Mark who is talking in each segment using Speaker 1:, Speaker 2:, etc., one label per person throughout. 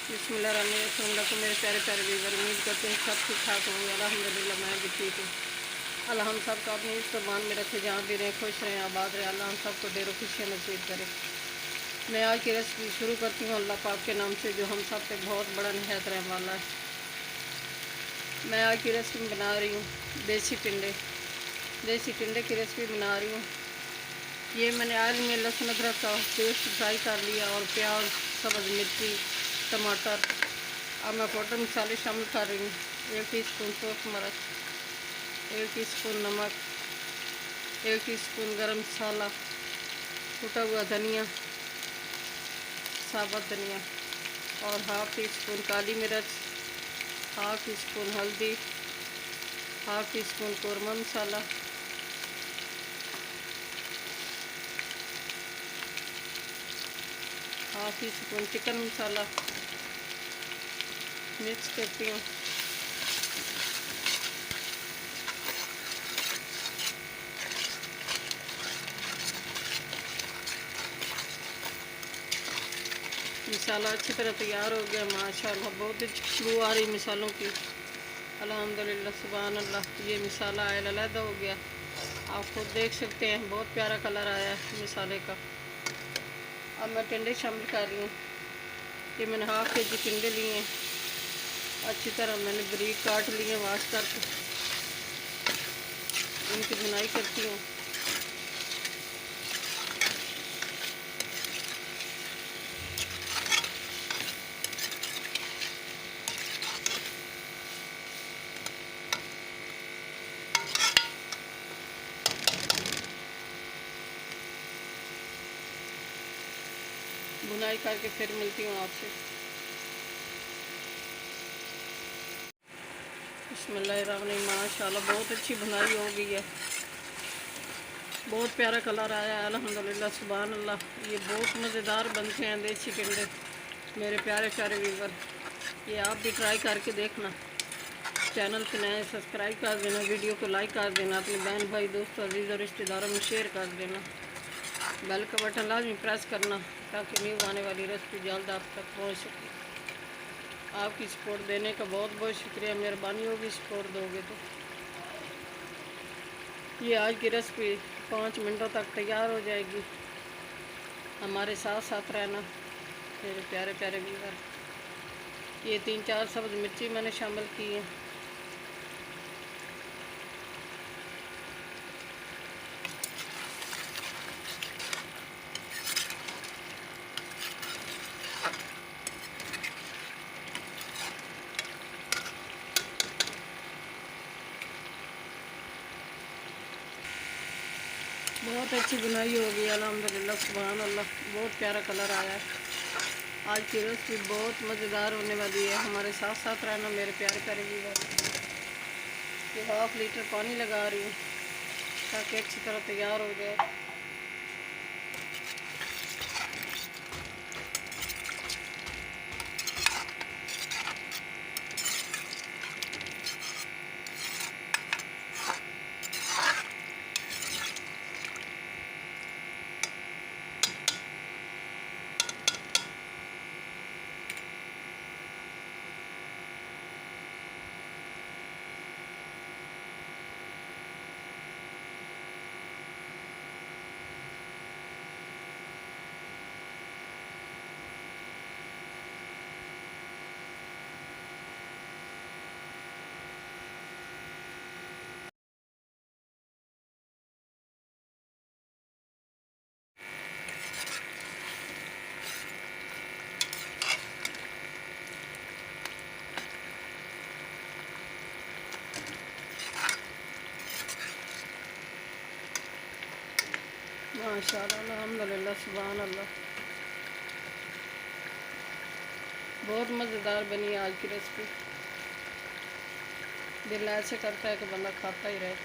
Speaker 1: बिस्मिल्लाहिर्रहमानिर्रहीम। मेरे प्यारे प्यारे व्यूअर, उम्मीद करते हैं सब ठीक ठाक होंगे। अल्हम्दुलिल्लाह मैं भी ठीक हूँ। अल्लाह हम सब को अपनी इस कुर्बान में रखे, जहाँ भी रहें खुश रहें, आबाद रहें। अल्लाह हम सबको ढेरों खुशियाँ नसीब करे। मैं आज की रेसिपी शुरू करती हूँ अल्लाह पाक के नाम से, जो हम सब पे बहुत बड़ा निहायत रहने वाला है। मैं आज की रेसिपी बना रही हूँ देसी टिंडे। देसी टिंडे की रेसिपी बना रही हूँ। ये मैंने ऑयल में लहसुन अदरक का पेस्ट फ्राई कर लिया, और प्याज, सब्ज़ मिर्ची, टमाटर। अब मैं पाउडर मसाले शामिल कर रही हूँ। 1 टीस्पून सूख मिर्च, 1 टीस्पून नमक, 1 टीस्पून गरम मसाला, कुटा हुआ धनिया, साबुत धनिया, और हाफ टी स्पून काली मिर्च, हाफ टी स्पून हल्दी, हाफ टी स्पून कौरमा मसाला, हाफ टी स्पून चिकन मसाला। मिक्स करती हूँ। मसाला अच्छी तरह तैयार हो गया माशाल्लाह। बहुत ही खुशबू आ रही मसालों की। अल्हम्दुलिल्लाह, सुभान अल्लाह। ये मसाला अलग हो गया, आप खुद देख सकते हैं। बहुत प्यारा कलर आया है मसाले का। अब मैं टिंडे शामिल कर रही हूँ। ये मैंने हाफ केजी टिंडे लिए हैं। अच्छी तरह मैंने बारीक काट लिए, वाश करके इनकी बुनाई करती हूँ। बुनाई करके फिर मिलती हूँ आपसे। बिस्मिल्लाहिर्रहमानिर्रहीम। माशाल्लाह बहुत अच्छी बुनाई हो गई है। बहुत प्यारा कलर आया है अल्हम्दुलिल्लाह, सुभान अल्लाह। ये बहुत मज़ेदार बनते हैं देसी टिंडे मेरे प्यारे प्यारे व्यूवर। ये आप भी ट्राई करके देखना। चैनल पे नए सब्सक्राइब कर देना, वीडियो को लाइक कर देना, अपने बहन भाई दोस्तों अजीज़ और रिश्तेदारों में शेयर कर देना। बेल का बटन लाजमी प्रेस करना, ताकि न्यू आने वाली रेसिपी जल्द आप तक पहुंच सके। आपकी सपोर्ट देने का बहुत बहुत शुक्रिया, मेहरबानी होगी सपोर्ट दोगे तो। ये आज की रेसिपी 5 मिनटों तक तैयार हो जाएगी। हमारे साथ साथ रहना मेरे प्यारे प्यारे व्यूअर। ये 3-4 सब्ज़ मिर्ची मैंने शामिल की है। बहुत अच्छी बुनाई हो गई अल्हम्दुलिल्लाह, सुभान अल्लाह। बहुत प्यारा कलर आया है। आज की रेसिपी बहुत मज़ेदार होने वाली है। हमारे साथ साथ रहना मेरे प्यारे प्यारे व्यूअर। ये हाफ लीटर पानी लगा रही हूँ, ताकि अच्छी तरह तैयार हो जाए। माशाअल्लाह, अल्हम्दुलिल्लाह, सुभान अल्लाह। बहुत मज़ेदार बनी है आज की रेसिपी। दिल ऐसे करता है कि बंदा खाता ही रहे।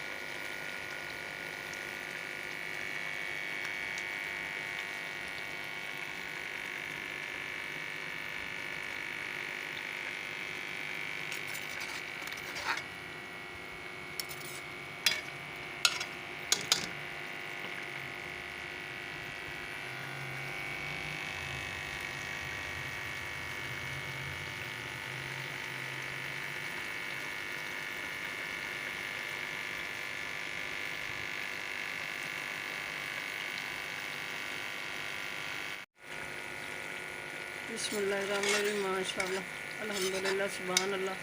Speaker 1: बिस्मिल्लाहिर्रहमानिर्रहीम। माशाअल्लाह अल्हम्दुलिल्लाह सुभान अल्लाह।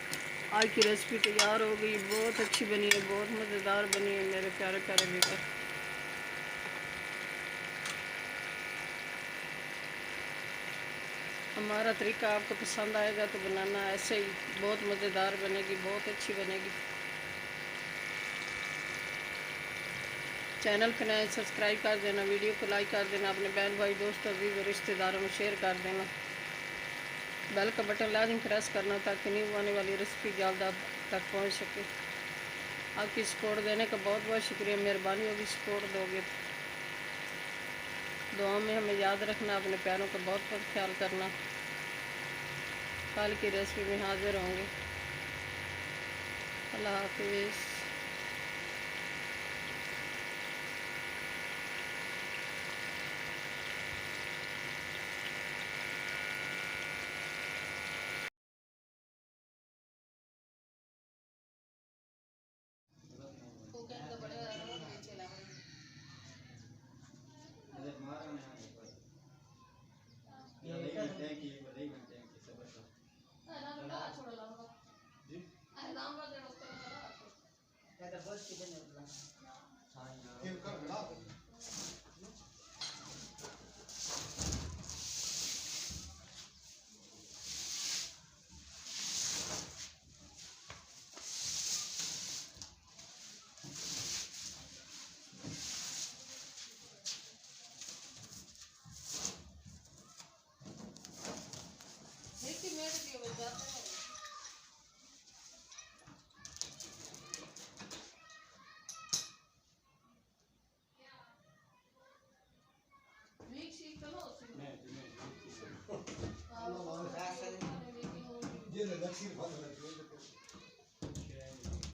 Speaker 1: आज की रेसिपी तैयार हो गई, बहुत अच्छी बनी है, बहुत मज़ेदार बनी है मेरे प्यारे प्यारे बेटे। हमारा तरीका आपको पसंद आएगा तो बनाना ऐसे ही, बहुत मज़ेदार बनेगी, बहुत अच्छी बनेगी। चैनल के नए सब्सक्राइब कर देना, वीडियो को लाइक कर देना, अपने बहन भाई दोस्तों अजीज़ और रिश्तेदारों में शेयर कर देना। बेल का बटन लाजिम प्रेस करना ताकि न्यू आने वाली रेसिपी जल्द आप तक पहुंच सके। आपकी सपोर्ट देने का बहुत बहुत शुक्रिया, मेहरबानी होगी सपोर्ट दोगे। दुआ में हमें याद रखना, अपने प्यारों का बहुत बहुत ख्याल करना। कल की रेसिपी में हाजिर होंगे। अल्लाह हाफिज़।
Speaker 2: ये लक्षित